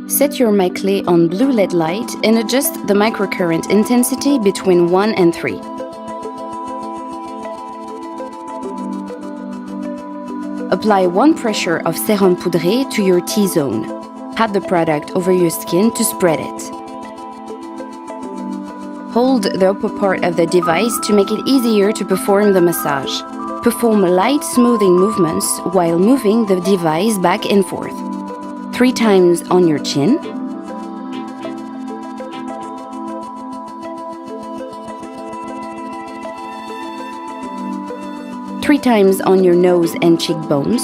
Set your C.L.E on blue LED light and adjust the microcurrent intensity between 1 and 3. Apply 1 pressure of sérum poudré to your T-zone. Pat the product over your skin to spread it. Hold the upper part of the device to make it easier to perform the massage. Perform light smoothing movements while moving the device back and forth. 3 times on your chin, 3 times on your nose and cheekbones,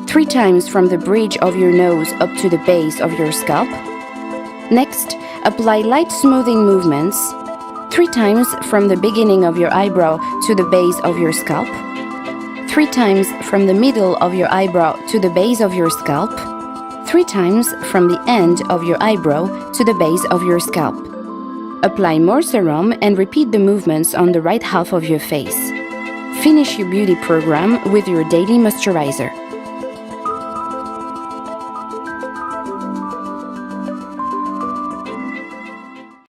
3 times from the bridge of your nose up to the base of your scalp. Next, apply light smoothing movements 3 times from the beginning of your eyebrow to the base of your scalp, 3 times from the middle of your eyebrow to the base of your scalp, 3 times from the end of your eyebrow to the base of your scalp. Apply more serum and repeat the movements on the right half of your face. Finish your beauty program with your daily moisturizer.